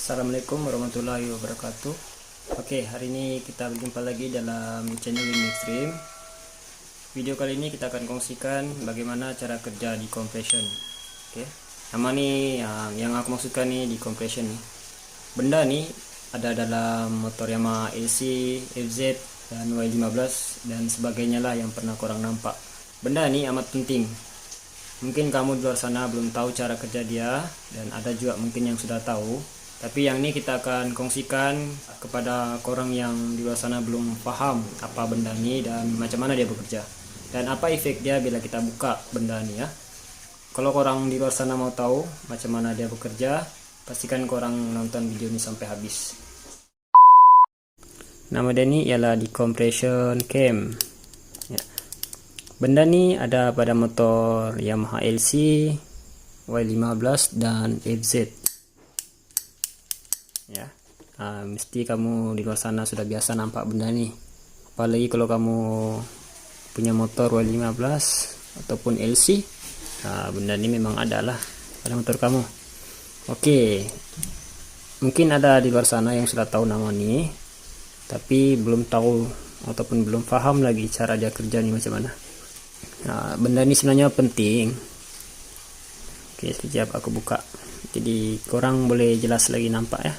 Assalamualaikum warahmatullahi wabarakatuh. Oke, hari ini kita berjumpa lagi dalam channel Win Extreme. Video kali ini kita akan kongsikan bagaimana cara kerja decompression. Oke, nama nih yang aku maksudkan nih decompression nih. Benda nih ada dalam motor Yamaha LC, FZ dan Y15 dan sebagainya lah yang pernah korang nampak. Benda nih amat penting. Mungkin kamu di luar sana belum tahu cara kerja dia, dan ada juga mungkin yang sudah tahu. Tapi yang ini kita akan kongsikan kepada orang yang di luar sana belum paham apa benda ini dan macam mana dia bekerja. Dan apa efek dia bila kita buka benda ini ya. Kalau orang di luar sana mau tahu macam mana dia bekerja, pastikan orang nonton video ini sampai habis. Nama dia ini ialah decompression cam. Ya. Benda ini ada pada motor Yamaha LC, Y15 dan FZ. Ya, mesti kamu di luar sana sudah biasa nampak benda ini. Apalagi kalau kamu punya motor Y15 ataupun LC, benda ini memang ada lah pada motor kamu. Oke, mungkin ada di luar sana yang sudah tahu nama ini, tapi belum tahu ataupun belum paham lagi cara dia kerja ini macam mana. Benda ini sebenarnya penting. Oke, sekejap aku buka. Jadi korang boleh jelas lagi nampak ya.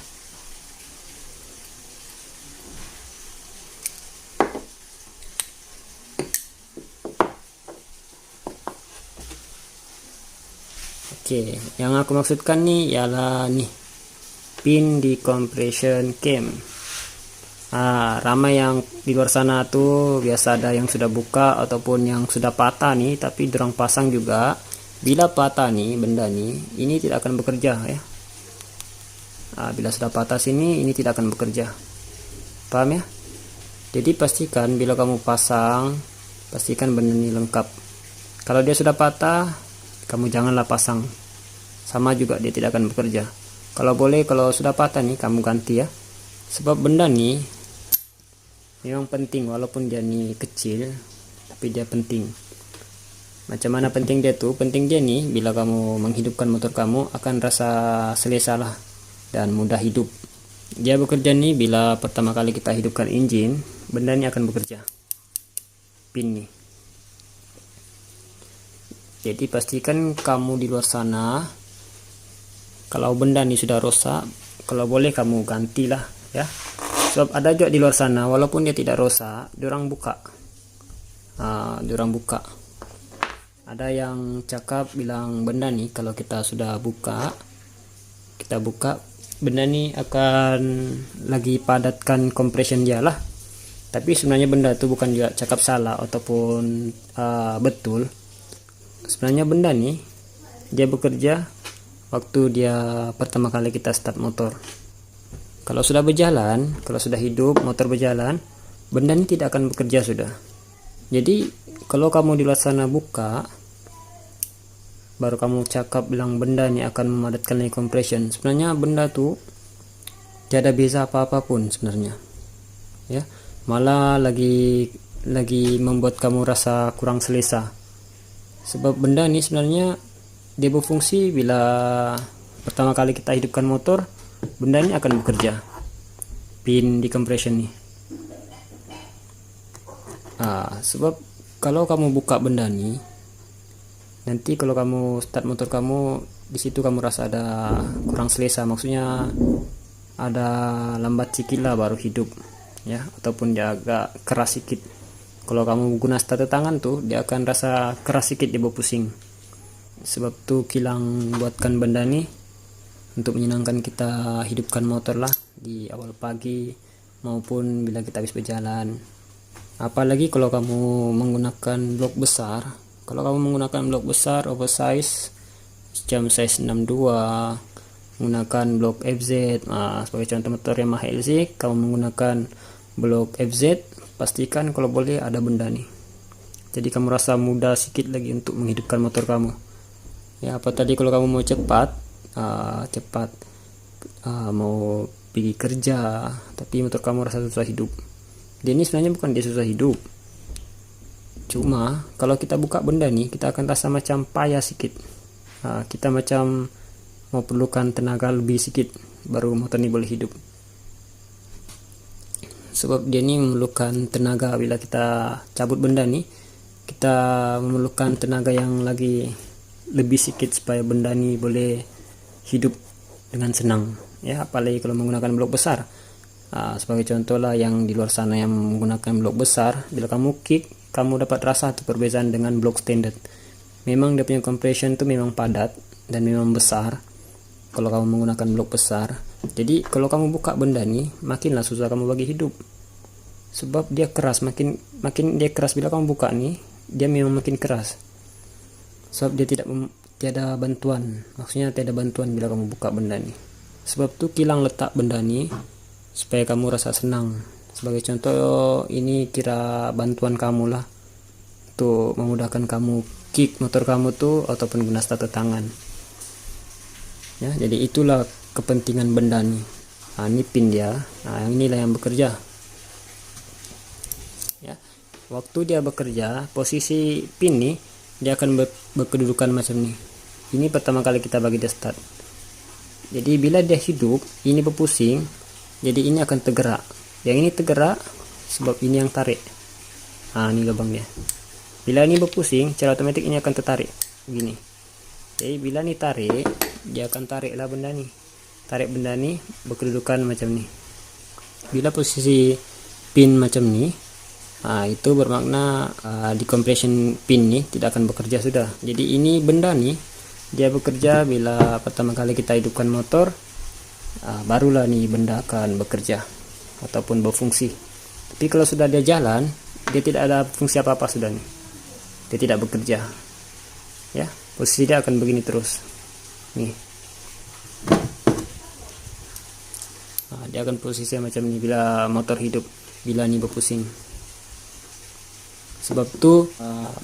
Oke, yang aku maksudkan nih ialah nih pin decompression cam. Ramai yang di luar sana tuh biasa ada yang sudah buka ataupun yang sudah patah nih, tapi dorang pasang juga. Bila patah nih benda nih, ini tidak akan bekerja ya. Bila sudah patah sini, ini tidak akan bekerja. Paham ya? Jadi pastikan bila kamu pasang, pastikan benda ini lengkap. Kalau dia sudah patah, kamu janganlah pasang. Sama juga dia tidak akan bekerja. Kalau boleh, kalau sudah patah nih kamu ganti ya. Sebab benda nih memang penting, walaupun dia nih kecil, tapi dia penting. Macam mana penting dia tuh? Penting dia nih bila kamu menghidupkan motor kamu akan rasa selesa lah dan mudah hidup. Dia bekerja nih bila pertama kali kita hidupkan engine, benda ini akan bekerja. Pin nih. Jadi pastikan kamu di luar sana, kalau benda ini sudah rusak, kalau boleh kamu gantilah ya. Sebab ada juga di luar sana, walaupun dia tidak rusak, diorang buka. Diorang buka. Ada yang cakap bilang benda nih kalau kita sudah buka, benda nih akan lagi padatkan compression dia lah. Tapi sebenarnya benda itu bukan juga cakap salah ataupun betul. Sebenarnya benda nih dia bekerja waktu dia pertama kali kita start motor. Kalau sudah berjalan, kalau sudah hidup motor berjalan, benda ini tidak akan bekerja sudah. Jadi kalau kamu di luar sana buka, baru kamu cakap bilang benda ini akan memadatkan lagi compression, sebenarnya benda tuh tidak ada beza apa-apa pun sebenarnya ya, malah lagi membuat kamu rasa kurang selesa. Sebab benda ini sebenarnya dia berfungsi bila pertama kali kita hidupkan motor, benda ini akan bekerja, pin decompression nih. Sebab kalau kamu buka benda nih, nanti kalau kamu start motor kamu, di situ kamu rasa ada kurang selesa, maksudnya ada lambat sikit lah baru hidup ya, ataupun dia agak keras sikit. Kalau kamu guna starter tangan tuh, dia akan rasa keras sikit, dia pusing. Sebab tuh kilang buatkan benda nih untuk menyenangkan kita hidupkan motor lah di awal pagi maupun bila kita habis berjalan. Apalagi kalau kamu menggunakan blok besar. Kalau kamu menggunakan blok besar oversize jam size 62, menggunakan blok FZ, sebagai contoh motor Yamaha LC, kamu menggunakan blok FZ, pastikan kalau boleh ada benda nih. Jadi kamu rasa mudah sedikit lagi untuk menghidupkan motor kamu. Ya, apa tadi kalau kamu mau cepat, mau pergi kerja, tapi motor kamu rasa susah hidup. Dia ini sebenarnya bukan dia susah hidup. Cuma kalau kita buka benda nih, kita akan rasa macam payah sedikit. Kita macam mau perlukan tenaga lebih sedikit baru motor ini boleh hidup. Sebab dia ini memerlukan tenaga. Bila kita cabut benda nih, kita memerlukan tenaga yang lagi lebih sedikit supaya benda ini boleh hidup dengan senang ya, apalagi kalau menggunakan blok besar. Sebagai contoh lah, yang di luar sana yang menggunakan blok besar, bila kamu kick, kamu dapat rasa tuh perbedaan dengan blok standard. Memang dia punya compression tuh memang padat dan memang besar kalau kamu menggunakan blok besar. Jadi kalau kamu buka benda nih, makinlah susah kamu bagi hidup. Sebab dia keras, makin dia keras. Bila kamu buka nih, dia memang makin keras. Sebab dia tiada bantuan. Maksudnya tiada bantuan bila kamu buka benda nih. Sebab tuh kilang letak benda nih supaya kamu rasa senang. Sebagai contoh, ini kira bantuan kamu lah untuk memudahkan kamu kick motor kamu tuh ataupun guna starter tangan. Ya, jadi itulah kepentingan benda nih. Ini pin dia. Yang inilah yang bekerja. Ya, waktu dia bekerja, posisi pin nih dia akan berkedudukan macam nih. Ini pertama kali kita bagi dia start. Jadi bila dia hidup, ini berpusing, jadi ini akan tergerak. Yang ini tergerak sebab ini yang tarik. Ini lubang dia. Bila ini berpusing, secara otomatis ini akan tertarik begini. Jadi bila ini tarik, dia akan tariklah benda nih. Tarik benda nih berkedudukan macam nih. Bila posisi pin macam nih, itu bermakna di compression pin nih tidak akan bekerja sudah. Jadi ini benda nih dia bekerja bila pertama kali kita hidupkan motor, barulah nih benda akan bekerja ataupun berfungsi. Tapi kalau sudah dia jalan, dia tidak ada fungsi apa-apa sudah nih. Dia tidak bekerja. Ya, posisi dia akan begini terus. Nih. Dia akan posisi macam ini bila motor hidup, bila ini berpusing. Sebab itu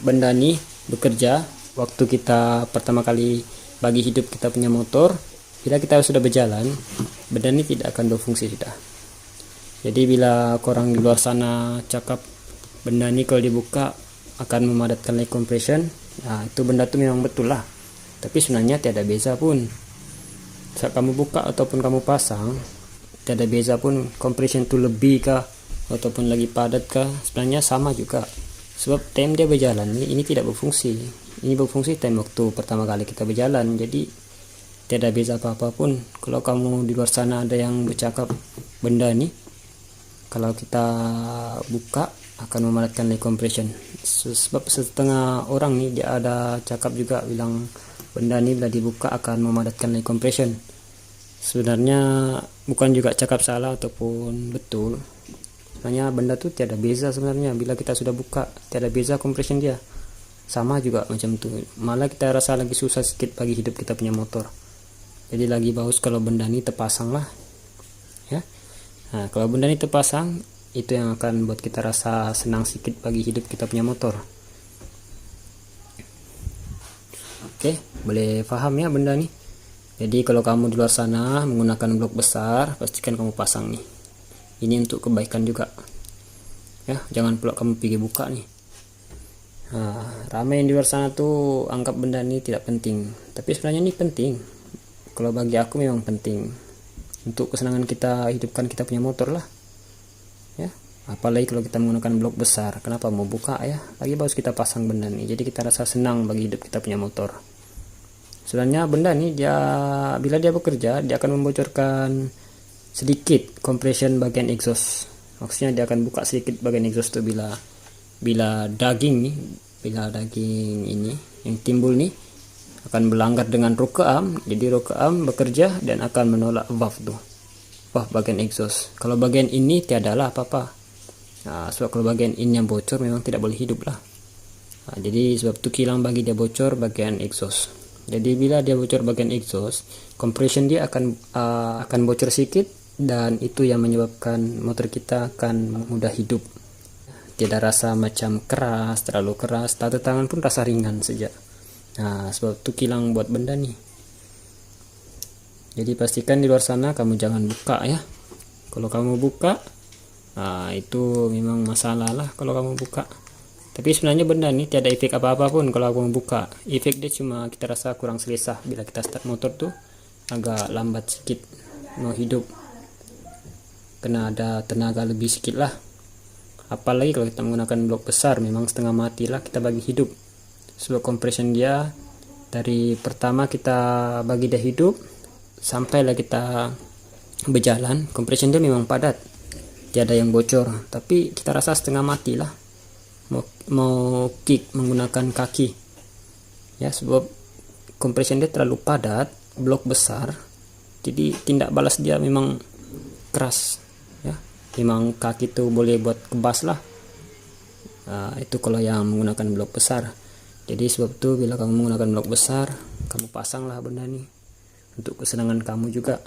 benda ini bekerja waktu kita pertama kali bagi hidup kita punya motor. Bila kita sudah berjalan, benda ini tidak akan berfungsi sudah. Jadi bila korang di luar sana cakap benda ini kalau dibuka akan memadatkan leg compression, itu benda itu memang betul lah. Tapi sebenarnya tiada beza pun. Saat kamu buka ataupun kamu pasang, tiada beza pun compression itu lebih kah ataupun lagi padat kah, sebenarnya sama juga. Sebab time dia berjalan ini tidak berfungsi. Ini berfungsi time waktu pertama kali kita berjalan. Jadi tiada beza apa-apa pun. Kalau kamu di luar sana ada yang bercakap benda ini kalau kita buka akan memadatkan leg compression. Sebab setengah orang nih dia ada cakap juga bilang benda ini bila dibuka akan memadatkan leg compression. Sebenarnya bukan juga cakap salah ataupun betul. Sebenarnya benda tuh tiada beza sebenarnya. Bila kita sudah buka, tiada beza compression dia. Sama juga macam tuh. Malah kita rasa lagi susah sedikit bagi hidup kita punya motor. Jadi lagi bagus kalau benda ini terpasang lah. Ya. Kalau benda ini terpasang, itu yang akan buat kita rasa senang sedikit bagi hidup kita punya motor. Oke, boleh paham ya benda ini. Jadi kalau kamu di luar sana menggunakan blok besar, pastikan kamu pasang nih. Ini untuk kebaikan juga. Ya, jangan pula kamu pergi buka nih. Ramai yang di luar sana tuh anggap benda ini tidak penting. Tapi sebenarnya ini penting. Kalau bagi aku memang penting. Untuk kesenangan kita hidupkan kita punya motor lah. Ya, apalagi kalau kita menggunakan blok besar. Kenapa mau buka ya? Lagi bagus kita pasang benda ini. Jadi kita rasa senang bagi hidup kita punya motor. Sebenarnya benda ini bila dia bekerja, dia akan membocorkan sedikit compression bagian exhaust. Maksudnya dia akan buka sedikit bagian exhaust tuh bila daging ini yang timbul nih akan berlanggar dengan rocker arm. Jadi rocker arm bekerja dan akan menolak valve bagian exhaust. Kalau bagian ini tiadalah apa-apa. Sebab kalau bagian ini yang bocor memang tidak boleh hidup lah. Jadi sebab itu kilang bagi dia bocor bagian exhaust. Jadi bila dia bocor bagian exhaust, compression dia akan bocor sedikit, dan itu yang menyebabkan motor kita akan mudah hidup. Tidak rasa macam keras, terlalu keras, starter tangan pun rasa ringan saja. Sebab itu kilang buat benda nih. Jadi pastikan di luar sana kamu jangan buka ya. Kalau kamu buka, itu memang masalah lah kalau kamu buka. Tapi sebenarnya benda ini tiada efek apa-apa pun kalau aku buka. Efek dia cuma kita rasa kurang selesa bila kita start motor tuh agak lambat sedikit. mau hidup, kena ada tenaga lebih sedikit lah. Apalagi kalau kita menggunakan blok besar, memang setengah mati lah kita bagi hidup. Sebab compression dia dari pertama kita bagi dia hidup sampailah kita berjalan, compression dia memang padat, tiada yang bocor, tapi kita rasa setengah mati lah mau kick menggunakan kaki ya, sebab compression dia terlalu padat, blok besar, jadi tindak balas dia memang keras ya. Memang kaki itu boleh buat kebas lah. Itu kalau yang menggunakan blok besar. Jadi sebab itu bila kamu menggunakan blok besar, kamu pasanglah benda ini untuk kesenangan kamu juga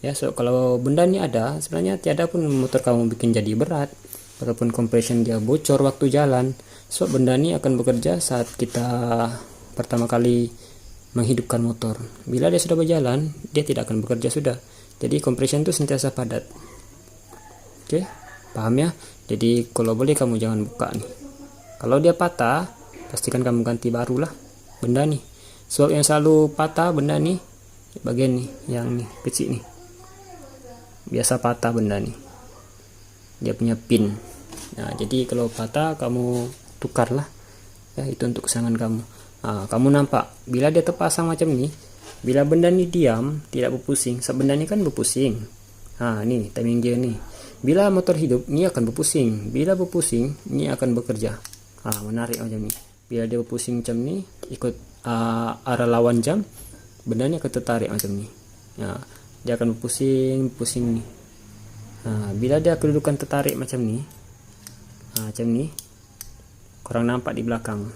ya. So kalau benda ini ada, sebenarnya tiada pun motor kamu bikin jadi berat, walaupun compression dia bocor waktu jalan. So benda ini akan bekerja saat kita pertama kali menghidupkan motor. Bila dia sudah berjalan, dia tidak akan bekerja sudah. Jadi compression itu sentiasa padat. Oke, paham ya? Jadi kalau boleh kamu jangan buka nih. Kalau dia patah, pastikan kamu ganti barulah benda nih. Sebab yang selalu patah benda nih bagian nih, yang nih kecil nih, biasa patah benda nih, dia punya pin. Nah jadi kalau patah kamu tukarlah ya, itu untuk kesenangan kamu. Kamu nampak bila dia terpasang macam ini, bila benda ini diam tidak berpusing, sebab benda ini kan berpusing. Nih timing gear nih, bila motor hidup ini akan berpusing, bila berpusing ini akan bekerja. Menarik macam ini. Bila dia berpusing macam ini ikut arah lawan jam, benda ini akan tertarik macam ini. Dia akan berpusing nih. Bila dia kedudukan tertarik macam ini, macam ini, korang nampak di belakang.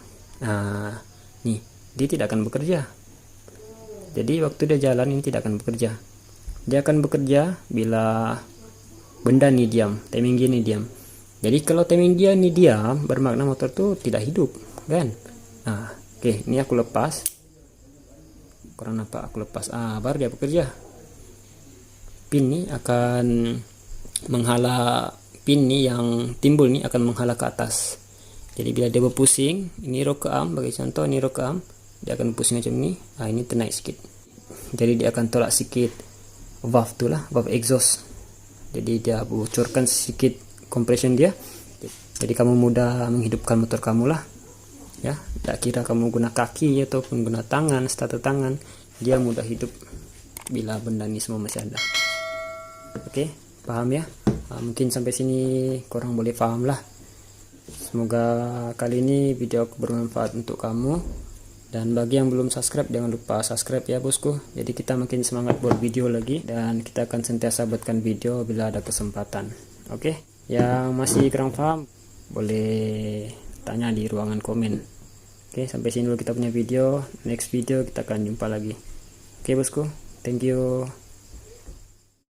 Nih, dia tidak akan bekerja. Jadi waktu dia jalan ini tidak akan bekerja. Dia akan bekerja bila benda ini diam, timing gear ini diam. Jadi kalau timing gear ini diam, bermakna motor tuh tidak hidup, kan? Oke, ini aku lepas. Korang nampak aku lepas. Baru dia bekerja. Pin ini akan menghala, pin ini yang timbul ini akan menghala ke atas. Jadi bila dia berpusing, ini rocker arm, bagi contoh ini rocker arm, dia akan berpusing macam ini. Ini ternaik sikit. Jadi dia akan tolak sikit valve tu lah, valve exhaust. Jadi dia bocorkan sedikit compression dia. Jadi kamu mudah menghidupkan motor kamu lah. Ya, tak kira kamu guna kaki ataupun guna tangan, starter tangan, dia mudah hidup bila benda ini semua masih ada. Oke, paham ya? Mungkin sampai sini korang boleh paham lah. Semoga kali ini video aku bermanfaat untuk kamu. Dan bagi yang belum subscribe, jangan lupa subscribe ya bosku. Jadi kita makin semangat buat video lagi, dan kita akan sentiasa buatkan video bila ada kesempatan. Oke, yang masih kurang paham boleh tanya di ruangan komen. Oke, sampai sini dulu kita punya video. Next video kita akan jumpa lagi. Oke bosku, thank you.